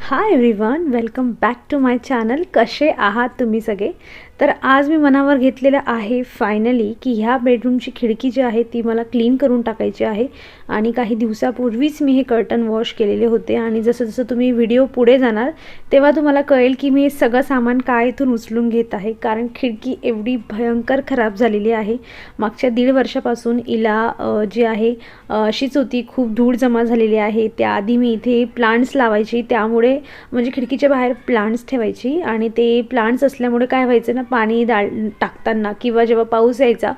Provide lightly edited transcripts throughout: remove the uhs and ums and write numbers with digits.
High everyone, welcome back to my channel. कसे आहात तुम्ही सगळे? तर आज मी मनावर घेतलेलं आहे फायनली की ह्या बेडरूमची खिडकी जी आहे ती मला क्लीन करून टाकायची आहे. आणि काही दिवसापूर्वीच मी हे कर्टन वॉश केलेले होते आणि जसं जसं तुम्ही व्हिडिओ पुढे जाणार तेव्हा तुम्हाला कळेल की मी हे सगळं सामान काय इथून उचलून घेत आहे. कारण खिडकी एवढी भयंकर खराब झालेली आहे. मागच्या 1.5 वर्षापासून हिला जी आहे अशीच होती, खूप धूळ जमा झालेली आहे. त्याआधी मी इथे प्लांट्स लावायची, त्यामुळे म्हणजे खिडकीच्या बाहेर प्लांट्स ठेवायची आणि ते प्लांट्स असल्यामुळे काय व्हायचं ना, पाणी टाकताना किंवा जेव्हा पाऊस यायचा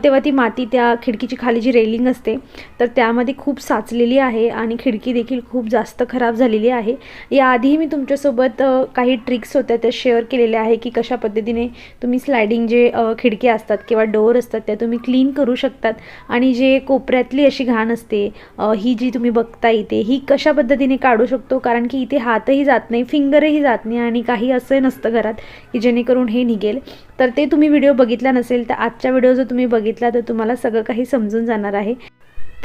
तेव्हा ती माती त्या खिडकीची खाली जी रेलिंग असते तर त्यामध्ये खूप साचलेली आहे आणि खिडकी देखील खूप जास्त खराब झालेली आहे. याआधी मी तुमच्यासोबत काही ट्रिक्स होत्या त्या शेअर केलेल्या आहे की कशा पद्धतीने तुम्ही स्लायडिंग जे खिडक्या असतात किंवा डोअर असतात त्या तुम्ही क्लीन करू शकतात. आणि जे कोपऱ्यातली अशी घाण असते ही जी तुम्ही बघता इथे, ही कशा पद्धतीने काढू शकतो. कारण की इथे हातही जात नाही, फिंगरही जात नाही आणि काही असं नसतं घरात की जेणेकरून हे निघेल. तर ते तुम्ही व्हिडिओ बघितला नसेल तर आजचा व्हिडिओ जर तुम्ही बघितला तर तुम्हाला सगळं काही समजून जाणार आहे.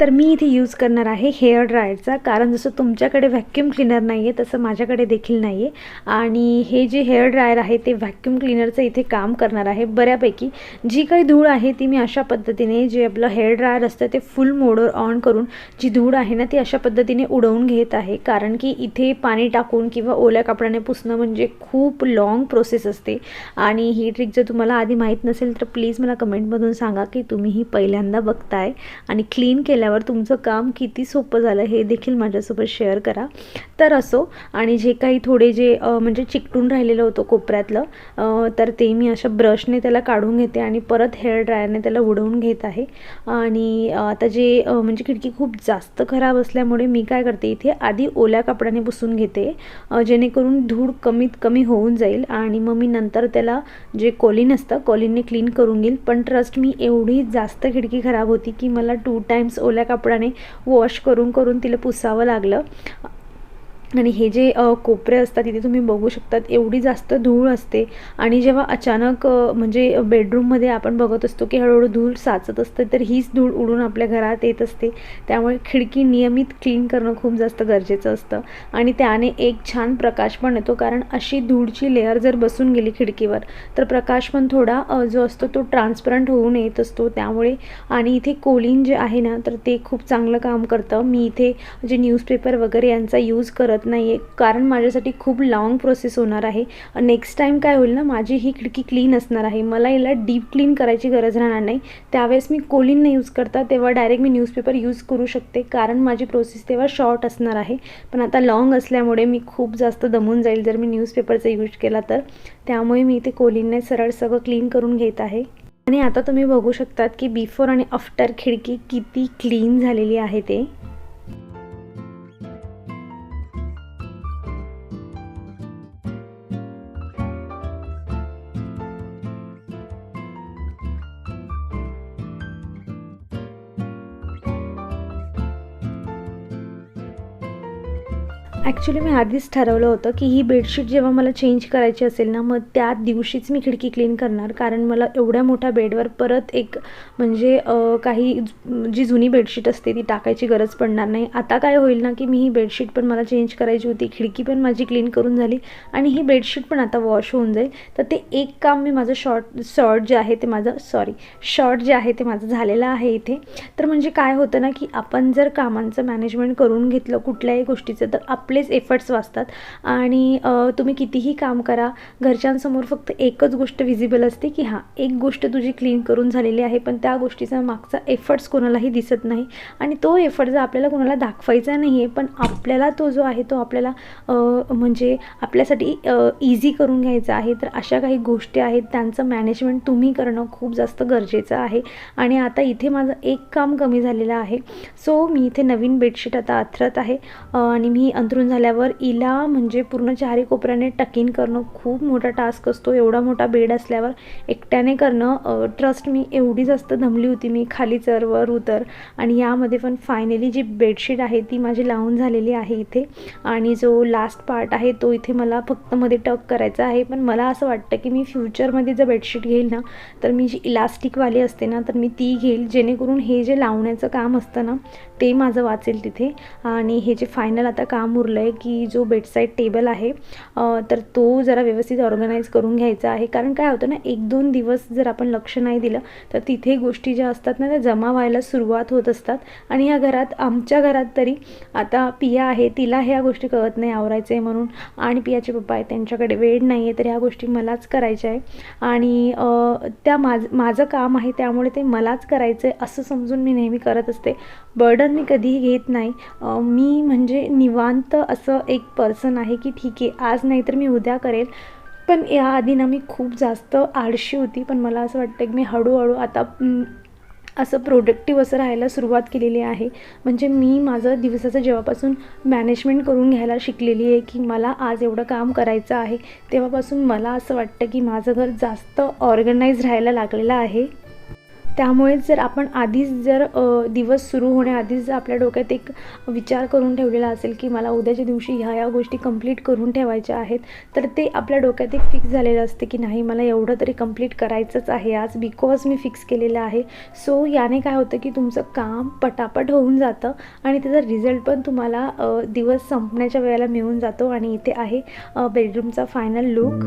तर मी इथे यूज करणार आहे हेअर ड्रायरचा, कारण जसं तुमच्याकडे व्हॅक्यूम क्लीनर नाही आहे तसं माझ्याकडे देखील नाही आहे. आणि हे जे हेअर ड्रायर आहे ते व्हॅक्यूम क्लीनरचं इथे काम करणार आहे बऱ्यापैकी. जी काही धूळ आहे ती मी अशा पद्धतीने, जे आपलं हेअर ड्रायर असतं ते फुल मोडवर ऑन करून जी धूळ आहे ना ती अशा पद्धतीने उडवून घेत आहे. कारण की इथे पाणी टाकून किंवा ओल्या कपड्याने पुसणं म्हणजे खूप लाँग प्रोसेस असते. आणि ही ट्रिक जर तुम्हाला आधी माहीत नसेल तर प्लीज मला कमेंटमधून सांगा की तुम्ही ही पहिल्यांदा बघताय आणि क्लीन केल्यावर तुमचं काम किती सोपं झालं हे देखील माझ्यासोबत शेअर करा. तर असो, आणि जे काही थोडे जे म्हणजे चिकटून राहिलेलं होतं कोपऱ्यातलं तर ते मी अशा ब्रशने त्याला काढून घेते आणि परत हेअर ड्रायरने त्याला उडवून घेत आहे. आणि आता जे म्हणजे खिडकी खूप जास्त खराब असल्यामुळे मी काय करते, इथे आधी ओल्या कपड्याने पुसून घेते जेणेकरून धूळ कमीत कमी होऊन जाईल. आणि मग मी नंतर त्याला जे कोलिन असतं कोलिनने क्लीन करून घेईल. पण ट्रस्ट मी, एवढी जास्त खिडकी खराब होती की मला 2 टाइम्स ओल्या कपड्याने वॉश करून करून तिला पुसावं लागलं. आणि हे जे कोपरे असतात तिथे तुम्ही बघू शकतात एवढी जास्त धूळ असते. आणि जेव्हा अचानक म्हणजे बेडरूममध्ये आपण बघत असतो की हळूहळू धूळ साचत असते, तर हीच धूळ उडून आपल्या घरात येत असते. त्यामुळे खिडकी नियमित क्लीन करणं खूप जास्त गरजेचं असतं. आणि त्याने एक छान प्रकाश पण येतो, कारण अशी धूळची लेअर जर बसून गेली खिडकीवर तर प्रकाश पण थोडा जो असतो तो ट्रान्सपरंट होऊन येत असतो. त्यामुळे आणि इथे कोलिन जे आहे ना तर ते खूप चांगलं काम करतं. मी इथे जे न्यूजपेपर वगैरे यांचा यूज करत नाही आहे, कारण माझ्यासाठी खूप लाँग प्रोसेस होणार आहे. नेक्स्ट टाईम काय होईल ना, माझी ही खिडकी क्लीन असणार आहे, मला हिला डीप क्लीन करायची गरज राहणार नाही. त्यावेळेस मी कोलिन नाही यूज करता, तेव्हा डायरेक्ट मी न्यूजपेपर यूज करू शकते, कारण माझी प्रोसेस तेव्हा शॉर्ट असणार आहे. पण आता लाँग असल्यामुळे मी खूप जास्त दमून जाईल जर मी न्यूजपेपरचा यूज केला तर. त्यामुळे मी इथे कोलिनने सरळ सगळं क्लीन करून घेत आहे. आणि आता तुम्ही बघू शकतात की बिफोर आणि आफ्टर खिडकी किती क्लीन झालेली आहे ते. ॲक्च्युली मी आधीच ठरवलं होतं की ही बेडशीट जेव्हा मला चेंज करायची असेल ना, मग त्या दिवशीच मी खिडकी क्लीन करणार. कारण मला एवढ्या मोठ्या बेडवर परत एक म्हणजे काही जी जुनी बेडशीट असते ती टाकायची गरज पडणार नाही. आता काय होईल ना की मी ही बेडशीट पण मला चेंज करायची होती, खिडकी पण माझी क्लीन करून झाली आणि ही बेडशीट पण आता वॉश होऊन जाईल. तर ते एक काम मी माझं शॉर्ट जे आहे ते माझं झालेलं आहे इथे. तर म्हणजे काय होतं ना की आपण जर कामांचं मॅनेजमेंट करून घेतलं कुठल्याही गोष्टीचं तर आपलेच एफर्ट्स वाचतात. आणि तुम्ही कितीही काम करा, घरच्यांसमोर फक्त एकच गोष्ट विजिबल असते की हां, एक गोष्ट तुझी क्लीन करून झालेली आहे, पण त्या गोष्टीचा मागचा एफर्ट्स कोणालाही दिसत नाही. आणि तो एफर्ट जर आपल्याला कोणाला दाखवायचा नाही आहे, पण आपल्याला तो जो आहे तो आपल्याला म्हणजे आपल्यासाठी इझी करून घ्यायचा आहे, तर अशा काही गोष्टी आहेत त्यांचं मॅनेजमेंट तुम्ही करणं खूप जास्त गरजेचं आहे. आणि आता इथे माझं एक काम कमी झालेलं आहे. सो मी इथे नवीन बेडशीट आता अथरत आहे. आणि मी अंथरूण झाल्यावर हिला म्हणजे पूर्ण चारी कोपऱ्याने टकिन करणं खूप मोठा टास्क असतो. एवढा मोठा बेड असल्यावर एकट्याने करणं, ट्रस्ट मी एवढी जास्त दमली होती, मी खाली चर वर उतर. आणि यामध्ये पण फायनली जी बेडशीट आहे ती माझी लावून झालेली आहे इथे. आणि जो लास्ट पार्ट आहे तो इथे मला फक्त मध्ये टक करायचा आहे. पण मला असं वाटतं की मी फ्युचरमध्ये जर बेडशीट घेईल ना तर मी जी इलास्टिकवाली असते ना तर मी ती घेईल, जेणेकरून हे जे लावण्याचं काम असतं ना ते माझं वाचेल तिथे. आणि हे जे फायनल आता काम उरलं आहे की जो बेडसाईड टेबल आहे तर तो जरा व्यवस्थित ऑर्गनाईज करून घ्यायचा आहे. कारण काय होतं ना, 1-2 दिवस जर आपण लक्ष नाही दिलं तर तिथे गोष्टी ज्या असतात ना त्या जमा व्हायला सुरुवात होत असतात. आणि या घरात, आमच्या घरात तरी आता पिया आहे, तिला ह्या गोष्टी कळत नाही आवरायचं आहे म्हणून, आणि पियाचे पप्पा आहे त्यांच्याकडे वेळ नाही आहे, तर ह्या गोष्टी मलाच करायच्या आहे. आणि त्या माझं काम आहे त्यामुळे ते मलाच करायचं आहे असं समजून मी नेहमी करत असते. बर्डन मी कधीही घेत नाही. मी म्हणजे निवांत असं एक पर्सन आहे की ठीक आहे, आज नाही तर मी उद्या करेल. पण याआधी ना मी खूप जास्त आळशी होती, पण मला असं वाटतं की मी हळूहळू आता असं प्रोडक्टिव्ह असं राहायला सुरुवात केलेली आहे. म्हणजे मी माझं दिवसाचं जेव्हापासून मॅनेजमेंट करून घ्यायला शिकलेली आहे की मला आज एवढं काम करायचं आहे, तेव्हापासून मला असं वाटतं की माझं घर जास्त ऑर्गनाईज राहायला लागलेलं आहे. त्यामुळेच जर आपण आधीच जर दिवस सुरू होण्याआधीच जर आपल्या डोक्यात एक विचार करून ठेवलेला असेल की मला उद्याच्या दिवशी ह्या गोष्टी कंप्लीट करून ठेवायच्या आहेत, तर ते आपल्या डोक्यात एक फिक्स झालेलं असते की नाही, मला एवढं तरी कंप्लीट करायचंच आहे आज, बिकॉज मी फिक्स केलेलं आहे. सो याने काय होतं की तुमचं काम पटापट होऊन जातं आणि त्याचा रिझल्ट पण तुम्हाला दिवस संपण्याच्या वेळेला मिळून जातो. आणि इथे आहे बेडरूमचा फायनल लुक.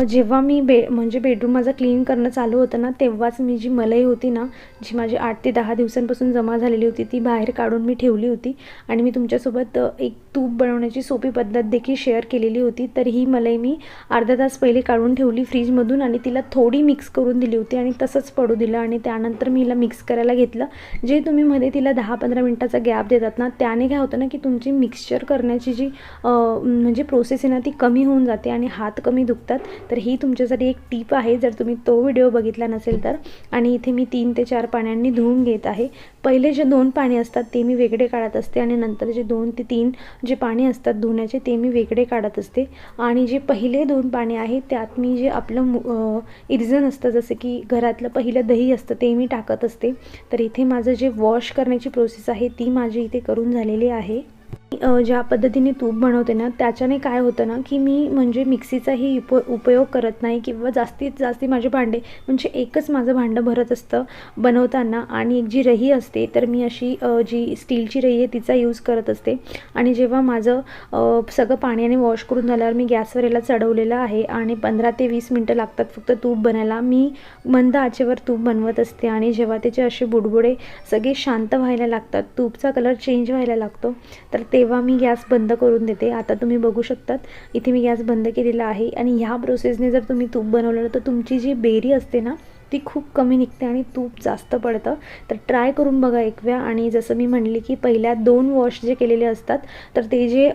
जेव्हा मी म्हणजे बेडरूम माझं क्लीन करणं चालू होतं ना, तेव्हाच मी जी मलई होती ना, जी माझी 8 ते 10 दिवसांपासून जमा झालेली होती, ती बाहेर काढून मी ठेवली होती. आणि मी तुमच्यासोबत एक तूप बनवण्याची सोपी पद्धत देखील शेअर केलेली होती. तर ही मलई मी अर्धा तास पहिले काढून ठेवली फ्रीजमधून आणि तिला थोडी मिक्स करून दिली होती आणि तसंच पडू दिलं. आणि त्यानंतर मी हिला मिक्स करायला घेतलं. जे तुम्ही मध्ये तिला 10-15 मिनटाचा गॅप देतात ना, त्याने काय होतं ना की तुमची मिक्सचर करण्याची जी म्हणजे प्रोसेस आहे ना, ती कमी होऊन जाते आणि हात कमी दुखतात. तर ही तुमच्यासाठी एक टीप आहे जर तुम्ही तो व्हिडिओ बघितला नसेल तर. आणि इथे मी 3 ते 4 पाण्यांनी धुवून घेत आहे. पहिले जे 2 पाणी असतात ते मी वेगळे काढत असते आणि नंतर जे 2 ते 3 जे पाणी असतात धुण्याचे ते मी वेगळे काढत असते. आणि जे पहिले 2 पाणी आहेत त्यात मी जे आपलं इर्जन असतं, जसं की घरातलं पहिलं दही असतं, ते मी टाकत असते. तर इथे माझं जे वॉश करण्याची प्रोसेस आहे ती माझी इथे करून झालेली आहे. ज्या पद्धतीने तूप बनवते ना, त्याच्याने काय होतं ना की मी म्हणजे मिक्सीचाही उपयोग करत नाही किंवा जास्तीत जास्त माझे भांडे म्हणजे एकच माझं भांडं भरत असतं बनवताना. आणि एक जी रही असते तर मी अशी जी स्टीलची रही आहे तिचा यूज करत असते. आणि जेव्हा माझं सगळं पाण्याने वॉश करून झाल्यावर मी गॅसवर याला चढवलेलं आहे आणि 15 ते 20 मिनटं लागतात फक्त तूप बनायला. मी मंद आचेवर तूप बनवत असते आणि जेव्हा त्याचे असे बुडबुडे सगळे शांत व्हायला लागतात, तूपचा कलर चेंज व्हायला लागतो, तर तेव्हा मी गॅस बंद करून देते. आता तुम्ही बघू शकतात इथे मी गॅस बंद केलेला आहे. आणि ह्या प्रोसेसने जर तुम्ही तूप बनवलं तर तुमची जी बेरी असते ना ती खूप कमी निघते आणि तूप जास्त पडतं. तर ट्राय करून बघा एक वेळा. आणि जसं मी म्हणले की पहिल्या 2 वॉश जे केलेले असतात तर ते जे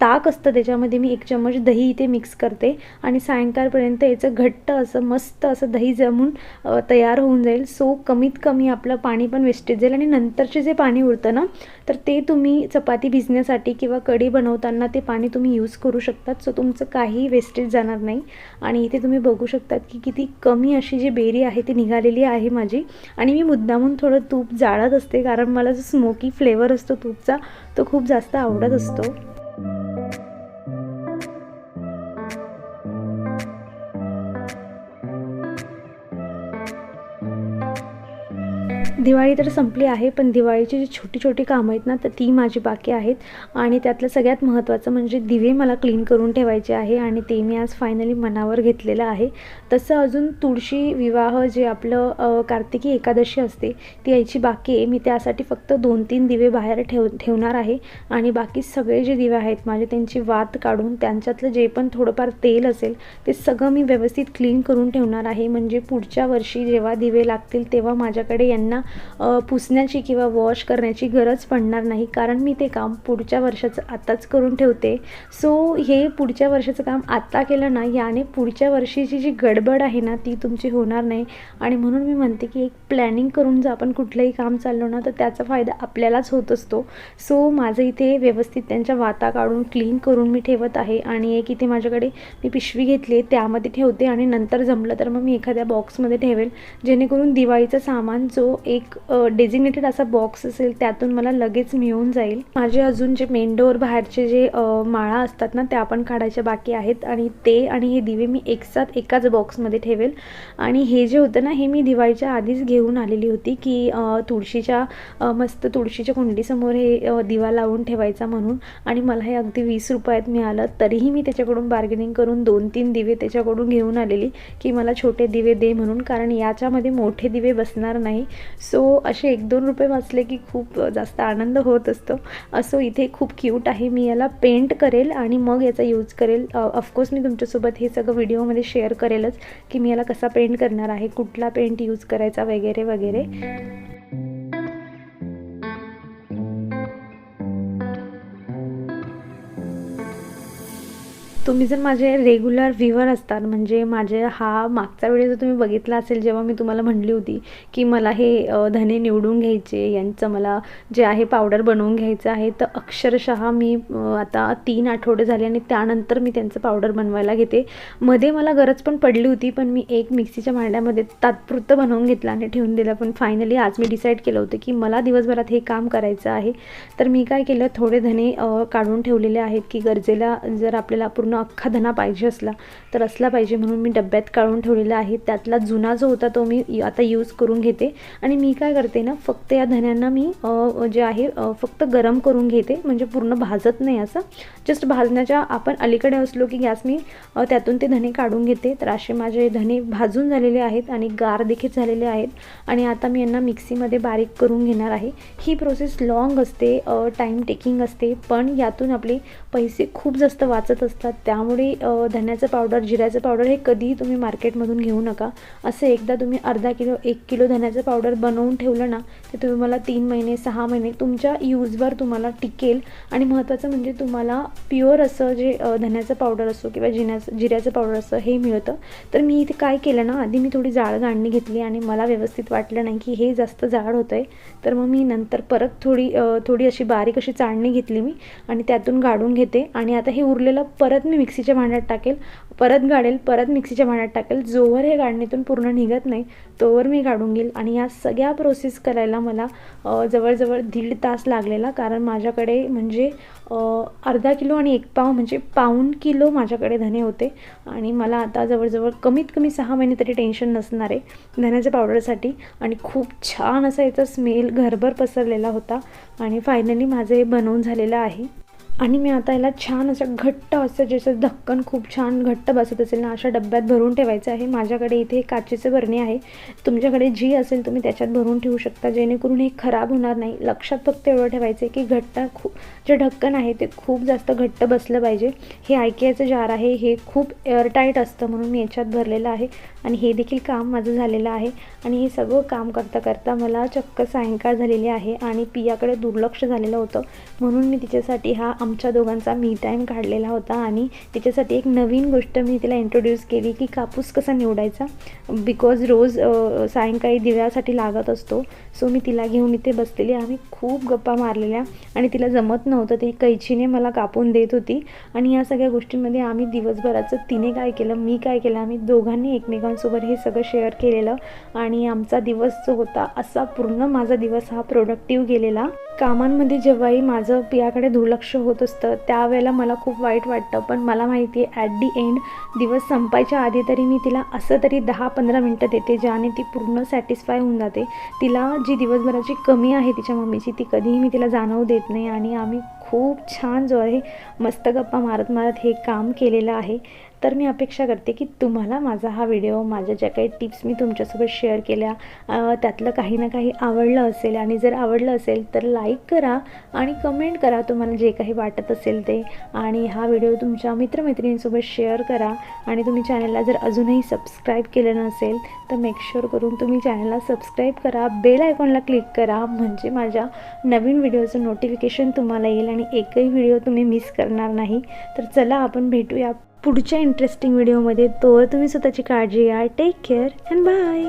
ताक असतं त्याच्यामध्ये मी 1 चम्मच दही इथे मिक्स करते आणि सायंकाळपर्यंत याचं घट्ट असं मस्त असं दही जमून तयार होऊन जाईल. सो कमीत कमी आपलं पाणी पण वेस्टेज जाईल. आणि नंतरचे जे पाणी उरतं ना तर ते तुम्ही चपाती भिजण्यासाठी किंवा कढी बनवताना ते पाणी तुम्ही यूज करू शकतात. सो तुमचं काही वेस्टेज जाणार नाही. आणि इथे तुम्ही बघू शकतात की किती कमी अशी जी बेरी आहे ती निघालेली आहे माझी. आणि मी मुद्दामून थोडं तूप जाळत असते कारण मला जो स्मोकी फ्लेवर असतो तूपचा तो खूप जास्त आवडत असतो. दिवाळी तर संपली आहे, पण दिवाळीची जी छोटी छोटी कामं आहेत ना तर ती माझी बाकी आहेत. आणि त्यातलं सगळ्यात महत्त्वाचं म्हणजे दिवे मला क्लीन करून ठेवायचे आहे आणि ते मी आज फायनली मनावर घेतलेलं आहे. तसं अजून तुळशी विवाह जे आपलं कार्तिकी एकादशी असते ती यायची बाकी आहे. मी त्यासाठी फक्त 2-3 दिवे बाहेर ठेवणार आहे. आणि बाकी सगळे जे दिवे आहेत माझे त्यांची वात काढून त्यांच्यातलं जे पण थोडंफार तेल असेल ते सगळं मी व्यवस्थित क्लीन करून ठेवणार आहे. म्हणजे पुढच्या वर्षी जेव्हा दिवे लागतील तेव्हा माझ्याकडे यांना पुसण्याची किंवा वॉश करण्याची गरज पडणार नाही, कारण मी ते काम पुढच्या वर्षाचं आत्ताच करून ठेवते. सो हे पुढच्या वर्षाचं काम आत्ता केलं ना याने पुढच्या वर्षीची जी गडबड आहे ना ती तुमची होणार नाही. आणि म्हणून मी म्हणते की एक प्लॅनिंग करून जर आपण कुठलंही काम चाललो ना तर त्याचा फायदा आपल्यालाच होत असतो. सो माझं इथे व्यवस्थित त्यांच्या वाता काढून क्लीन करून मी ठेवत आहे. आणि एक इथे माझ्याकडे मी पिशवी घेतली त्यामध्ये ठेवते आणि नंतर जमलं तर मग मी एखाद्या बॉक्समध्ये ठेवेल, जेणेकरून दिवाळीचं सामान जो एक एक डेझिग्नेटेड असा बॉक्स असेल त्यातून मला लगेच मिळून जाईल. माझे अजून जे मेन डोअर बाहेरचे जे माळा असतात ना त्या पण काढायच्या बाकी आहेत आणि ते आणि हे दिवे मी एकसाथ एकाच बॉक्समध्ये ठेवेल. आणि हे जे होतं ना हे मी दिवाळीच्या आधीच घेऊन आलेली होती की तुळशीच्या मस्त तुळशीच्या कुंडीसमोर हे दिवा लावून ठेवायचा म्हणून. आणि मला हे अगदी 20 रुपयात मिळालं. तरीही मी त्याच्याकडून बार्गेनिंग करून 2-3 दिवे त्याच्याकडून घेऊन आलेली की मला छोटे दिवे दे म्हणून, कारण याच्यामध्ये मोठे दिवे बसणार नाही. सो असे 1-2 रुपये वाचले की खूप जास्त आनंद होत असतो. असो इथे खूप क्यूट आहे. मी याला पेंट करेल आणि मग याचा यूज करेल. ऑफकोर्स मी तुमच्यासोबत हे सगळं व्हिडिओमध्ये शेअर करेलच की मी याला कसा पेंट करणार आहे, कुठला पेंट यूज करायचा वगैरे वगैरे. तुम्ही जर माझे रेग्युलर व्ह्यूअर असतात म्हणजे माझे हा मागचा व्हिडिओ जर तुम्ही बघितला असेल जेव्हा मी तुम्हाला म्हणली होती की मला हे धने निवडून घ्यायचे, यांचं मला जे आहे पावडर बनवून घ्यायचं आहे, तर अक्षरशः मी आता 3 आठवडे झाले आणि त्यानंतर मी त्यांचं पावडर बनवायला घेते. मध्ये मला गरज पण पडली होती पण मी एक मिक्सीच्या भांड्यामध्ये तात्पुरतं बनवून घेतलं आणि ठेवून दिलं. पण फायनली आज मी डिसाईड केलं होतं की मला दिवसभरात हे काम करायचं आहे. तर मी काय केलं, थोडे धने काढून ठेवलेले आहेत की गरजेला जर आपल्याला पूर्ण अख्खा धना पाहिजे असला तर असला पाहिजे म्हणून मी डब्यात काढून ठेवलेला आहे. त्यातला जुना जो होता तो मी आता यूज करून घेते. आणि मी काय करते ना, फक्त या धन्यांना मी जे आहे फक्त गरम करून घेते, म्हणजे पूर्ण भाजत नाही, असं जस्ट भाजण्याच्या आपण अलीकडे असलो की गॅस मी त्यातून ते धने काढून घेते. तर असे माझे धने भाजून झालेले आहेत आणि गार देखील झालेले आहेत. आणि आता मी यांना मिक्सीमध्ये बारीक करून घेणार आहे. ही प्रोसेस लॉंग असते, टाईम टेकिंग असते, पण यातून आपले पैसे खूप जास्त वाचत असतात. त्यामुळे धन्याचं पावडर, जिऱ्याचं पावडर हे कधीही तुम्ही मार्केटमधून घेऊ नका. असं एकदा तुम्ही अर्धा किलो 1 किलो धन्याचं पावडर बनवून ठेवलं ना ते तुम्ही मला 3 महिने 6 महिने तुमच्या यूजवर तुम्हाला टिकेल. आणि महत्त्वाचं म्हणजे तुम्हाला प्युअर असं जे धन्याचं पावडर असो किंवा जिऱ्याचं पावडर असं हे मिळतं. तर मी इथे काय केलं ना, आधी मी थोडी जाड गाळणी घेतली आणि मला व्यवस्थित वाटलं नाही की हे जास्त जाड होतं आहे. तर मग मी नंतर परत थोडी अशी बारीक अशी चाळणी घेतली मी आणि त्यातून गाळून घेते. आणि आता हे उरलेलं परत मी मिक्सीच्या भांड्यात टाकेल, परत गाळेल, परत मिक्सीच्या भांड्यात टाकेल. जोवर हे गाळणीतून पूर्ण निघत नाही तोवर मी काढून घेईल. आणि या सगळ्या प्रोसेस करायला मला जवळजवळ 1.5 तास लागलेला, कारण माझ्याकडे म्हणजे अर्धा किलो आणि 1 पाव म्हणजे पाऊण किलो माझ्याकडे धने होते. आणि मला आता जवळजवळ कमीत कमी 6 महिने तरी टेन्शन नसणार आहे धन्याच्या पावडरसाठी. आणि खूप छान असा याचा स्मेल घरभर पसरलेला होता. आणि फायनली माझं हे बनवून झालेलं आहे. आणि मी आता याला छान असं घट्ट असं जसं ढक्कन खूप छान घट्ट बसत असेल ना अशा डब्यात भरून ठेवायचं आहे. माझ्याकडे इथे काचेचे बरणी आहे, तुमच्याकडे जी असेल तुम्ही त्याच्यात भरून ठेवू शकता, जेणेकरून हे खराब होणार नाही. लक्षात फक्त एवढं ठेवायचं आहे की जे ढक्कन आहे ते खूप जास्त घट्ट बसलं पाहिजे. हे IKEAचं जार आहे, हे खूप एअरटाईट असतं म्हणून मी याच्यात भरलेलं आहे. आणि हे देखील काम माझं झालेलं आहे. आणि हे सगळं काम करता करता मला चक्क सायंकाळ झालेली आहे आणि पियाकडे दुर्लक्ष झालेलं होतं, म्हणून मी तिच्यासाठी हा आमच्या दोघांचा मी टाईम काढलेला होता. आणि तिच्यासाठी एक नवीन गोष्ट मी तिला इंट्रोड्यूस केली की कापूस कसा निवडायचा, बिकॉज रोज सायंकाळी दिव्यासाठी लागत असतो. सो मी तिला घेऊन इथे बसलेली, आम्ही खूप गप्पा मारलेल्या आणि तिला जमत नव्हतं, ती कैचीने मला कापून देत होती. आणि या सगळ्या गोष्टींमध्ये आम्ही दिवसभराचं तिने काय केलं, मी काय केलं, आम्ही दोघांनी एकमेकांसोबत हे सगळं शेअर केलेलं. आणि आमचा दिवस जो होता असा पूर्ण माझा दिवस हा प्रोडक्टिव्ह गेलेला. कामांमध्ये जेव्हाही माझं पियाकडे दुर्लक्ष होत असतं त्यावेळेला मला खूप वाईट वाटतं, पण मला माहिती आहे ॲट दी एंड दिवस संपायच्या आधी तरी मी तिला असं तरी 10-15 मिनटं देते ज्याने ती पूर्ण सॅटिस्फाय होऊन जाते. तिला जी दिवसभराची कमी आहे तिच्या मम्मीची ती कधीही मी तिला जाणवू देत नाही. आणि आम्ही खूप छान जो आहे मस्त गप्पा मारत मारत हे काम केलेलं आहे. तर मी अपेक्षा करते की तुम्हाला माझा हा व्हिडिओ, माझ्या ज्या काही टिप्स मी तुमच्यासोबत शेअर केल्या त्यातलं काही ना काही आवडलं असेल. आणि जर आवडलं असेल तर लाईक करा आणि कमेंट करा तुम्हाला जे काही वाटत असेल ते. आणि हा व्हिडिओ तुमच्या मित्रमैत्रिणींसोबत शेअर करा. आणि तुम्ही चॅनलला जर अजूनही सबस्क्राईब केलं नसेल तर मेक शुअर करून तुम्ही चॅनलला सबस्क्राईब करा, बेल आयकॉनला क्लिक करा, म्हणजे माझ्या नवीन व्हिडिओचं नोटिफिकेशन तुम्हाला येईल आणि एकही व्हिडिओ तुम्ही मिस करणार नाही. तर चला आपण भेटूया पुढच्या इंटरेस्टिंग व्हिडिओमध्ये. तोवर तुम्ही स्वतःची काळजी घ्या. Take care and bye.